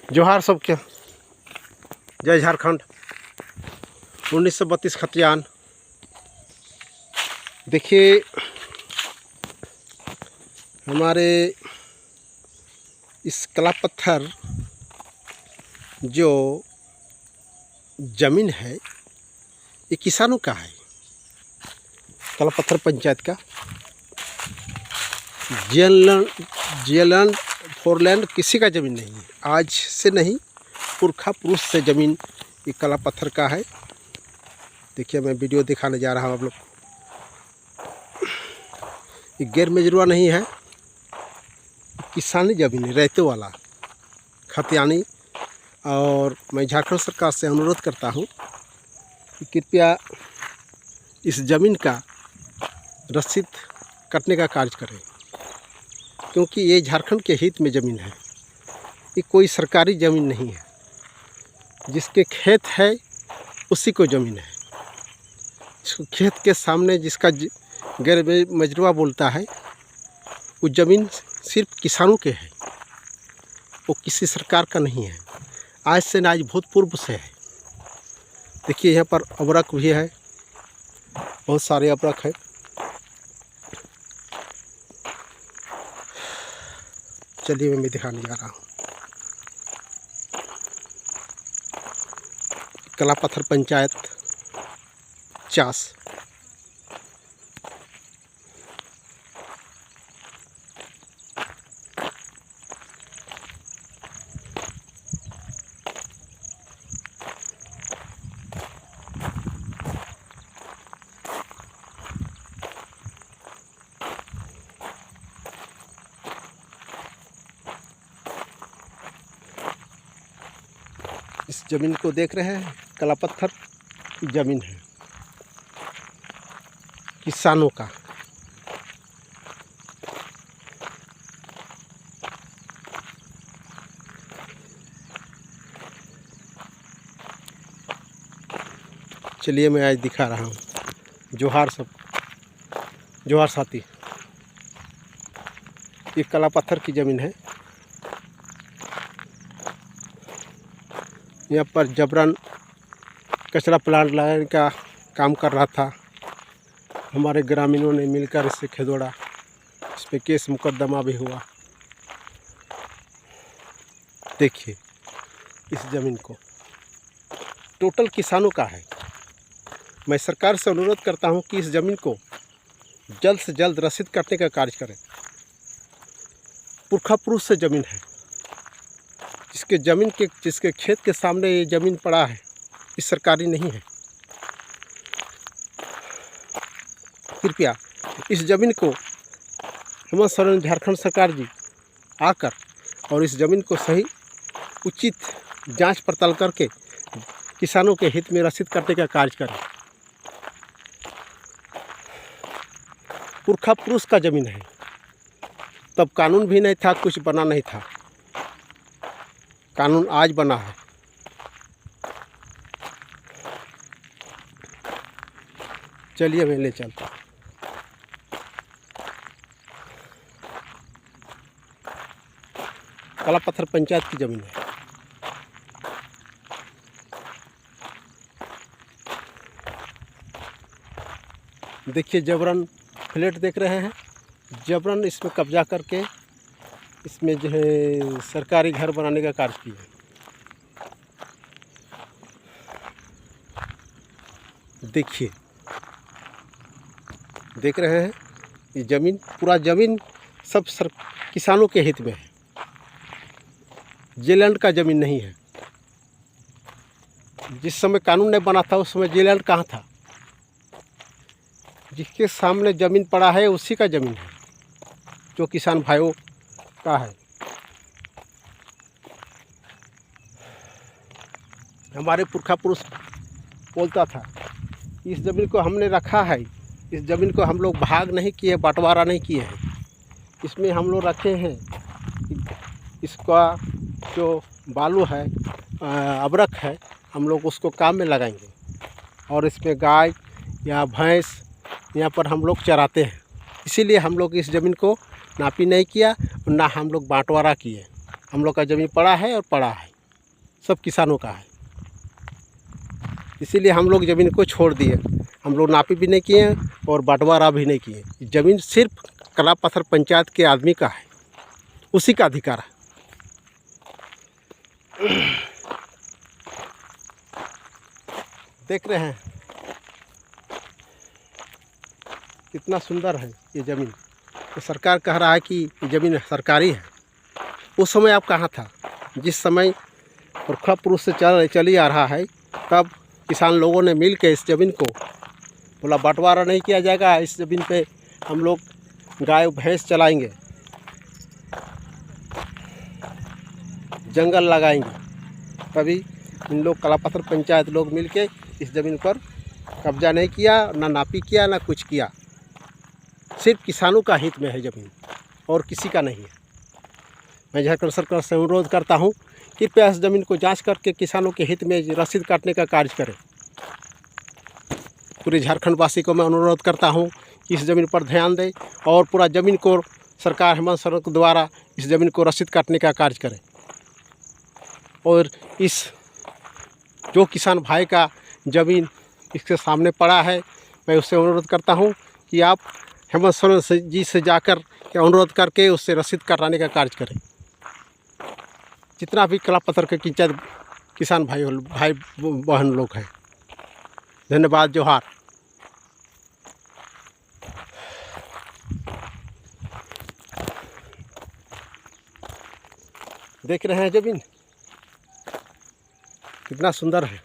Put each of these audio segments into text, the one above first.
जोहार सबके। जय झारखंड। 1932 खतियान। देखिए हमारे इस कला पत्थर जो ज़मीन है ये किसानों का है। कला पत्थर पंचायत का जीएलैंड फोरलैंड किसी का ज़मीन नहीं है। आज से नहीं, पुरखा पुरुष से ज़मीन ये कला पत्थर का है। देखिए मैं वीडियो दिखाने जा रहा हूँ आप लोग को। ये गैर मजरूआ नहीं है, किसानी ज़मीन है, रहते वाला खतियानी। और मैं झारखंड सरकार से अनुरोध करता हूँ कि कृपया इस ज़मीन का रसीद कटने का कार्य करें, क्योंकि ये झारखंड के हित में ज़मीन है। ये कोई सरकारी ज़मीन नहीं है। जिसके खेत है उसी को ज़मीन है। खेत के सामने जिसका गैर मजरूआ बोलता है वो ज़मीन सिर्फ किसानों के है, वो किसी सरकार का नहीं है। आज से न, आज भूतपूर्व से है। देखिए यहाँ पर अबरख भी है, बहुत सारे अबरख है। चलिए मैं दिखाने जा रहा हूँ। कला पत्थर पंचायत चास। इस ज़मीन को देख रहे हैं, कला पत्थर की ज़मीन है किसानों का। चलिए मैं आज दिखा रहा हूँ। जोहार सब, जोहार साथी। ये कला पत्थर की ज़मीन है। यहाँ पर जबरन कचरा प्लांट लगाने का काम कर रहा था। हमारे ग्रामीणों ने मिलकर इसे खेदोड़ा। इस पर केस मुकदमा भी हुआ। देखिए इस ज़मीन को टोटल किसानों का है। मैं सरकार से अनुरोध करता हूं कि इस ज़मीन को जल्द से जल्द रसीद करने का कार्य करें। पुरखा पुरुष से ज़मीन है। जिसके खेत के सामने ये ज़मीन पड़ा है, ये सरकारी नहीं है। कृपया इस ज़मीन को हेमंत सोरेन झारखंड सरकार जी आकर और इस ज़मीन को सही उचित जांच पड़ताल करके किसानों के हित में रसीद करने का कार्य करें। पुरखा पुरुष का ज़मीन है। तब कानून भी नहीं था, कुछ बना नहीं था। कानून आज बना है। चलिए मैं ले चलता हूँ। कला पत्थर पंचायत की ज़मीन है। देखिए जबरन फ्लैट देख रहे हैं, जबरन इसमें कब्जा करके इसमें जो है सरकारी घर बनाने का कार्य किया। देखिए देख रहे हैं, ये ज़मीन, पूरा ज़मीन सब किसानों के हित में है। जीएलैंड का ज़मीन नहीं है। जिस समय कानून नहीं बना था उस समय जीएलैंड कहाँ था? जिसके सामने ज़मीन पड़ा है उसी का ज़मीन है, जो किसान भाइयों का है। हमारे पुरखा पुरुष बोलता था, इस ज़मीन को हमने रखा है। इस ज़मीन को हम लोग भाग नहीं किए, बंटवारा नहीं किए हैं। इसमें हम लोग रखे हैं। इसका जो बालू है, अबरख है, हम लोग उसको काम में लगाएंगे। और इसमें गाय या भैंस यहाँ पर हम लोग चराते हैं। इसीलिए हम लोग इस ज़मीन को नापी नहीं किया और ना हम लोग बंटवारा किए। हम लोग का ज़मीन पड़ा है और पड़ा है। सब किसानों का है। इसीलिए हम लोग ज़मीन को छोड़ दिए। हम लोग नापी भी नहीं किए और बंटवारा भी नहीं किए। ज़मीन सिर्फ कला पत्थर पंचायत के आदमी का है, उसी का अधिकार है। देख रहे हैं कितना सुंदर है ये ज़मीन। तो सरकार कह रहा है कि ये ज़मीन सरकारी है। उस समय आप कहाँ था? जिस समय पुरखा पुरुष से चली आ रहा है, तब किसान लोगों ने मिल के इस ज़मीन को बोला बंटवारा नहीं किया जाएगा, इस ज़मीन पे हम लोग गाय भैंस चलाएंगे, जंगल लगाएंगे। तभी इन लोग कला पत्थर पंचायत लोग मिल के इस ज़मीन पर कब्जा नहीं किया, ना नापी किया, ना कुछ किया। सिर्फ किसानों का हित में है ज़मीन और किसी का नहीं है। मैं झारखंड सरकार से अनुरोध करता हूँ, कृपया इस ज़मीन को जांच करके किसानों के हित में रसीद काटने का कार्य करें। पूरे झारखंड वासी को मैं अनुरोध करता हूँ कि इस ज़मीन पर ध्यान दें और पूरा ज़मीन को सरकार हेमंत सोरेन के द्वारा इस ज़मीन को रसीद काटने का कार्य करें। और इस जो किसान भाई का ज़मीन इसके सामने पड़ा है, मैं उससे अनुरोध करता हूँ कि आप हेमंत सोरेन जी से जाकर के अनुरोध करके उससे रसीद कटाने का कार्य करें। जितना भी कला पत्थर के किसान भाई बहन लोग हैं, धन्यवाद, जोहार। देख रहे हैं ज़मीन कितना सुंदर है।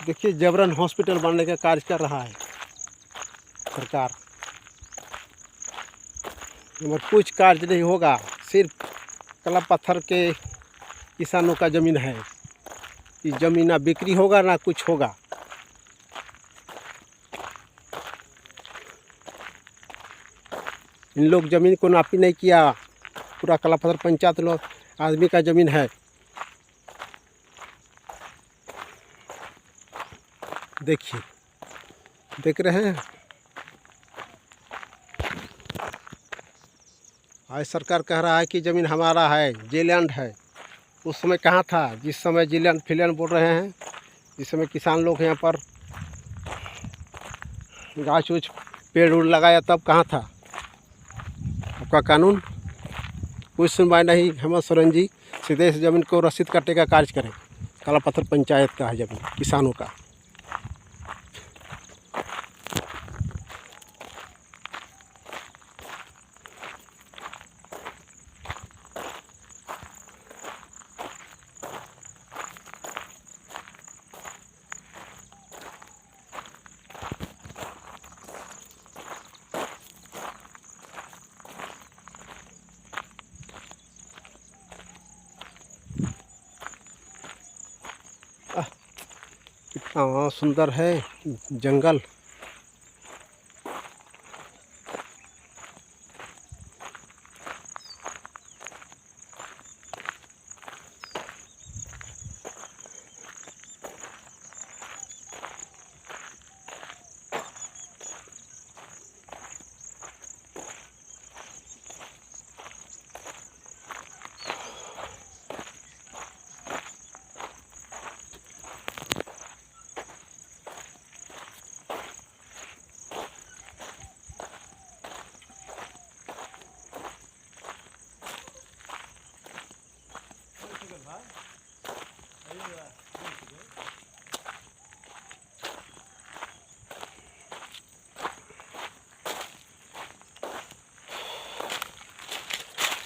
देखिए जबरन हॉस्पिटल बनने का कार्य कर रहा है सरकार, मगर कुछ कार्य नहीं होगा। सिर्फ कला पत्थर के किसानों का ज़मीन है। ये ज़मीन ना बिक्री होगा ना कुछ होगा। इन लोग ज़मीन को नापी नहीं किया। पूरा कला पत्थर पंचायत लोग आदमी का ज़मीन है। देखिए, देख रहे हैं। आज सरकार कह रहा है कि ज़मीन हमारा है, जीलैंड है। उस समय कहाँ था जिस समय जीलैंड फिलैंड बोल रहे हैं? जिस समय किसान लोग यहाँ पर गाछ उछ पेड़ उड़ लगाया, तब कहाँ था आपका कानून? कोई सुनवाई नहीं। हेमंत सोरेन जी सीधे इस ज़मीन को रसीद काटने का कार्य करें। कला पत्थर पंचायत का है ज़मीन, किसानों का। कितना सुंदर है जंगल।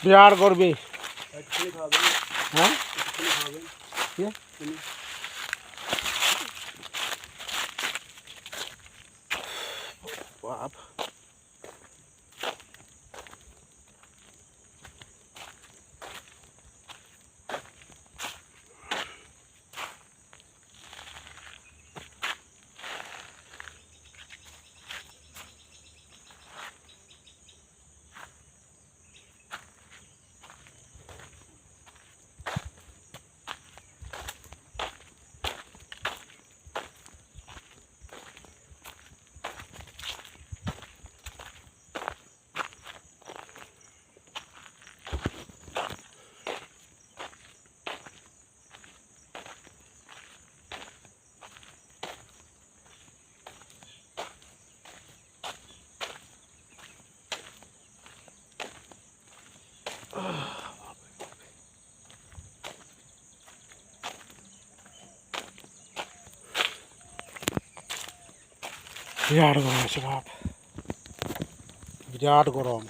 बिहार गौरवी हाँ ये बाप বিরাট গরম আছে বাপ, বিরাট গরম।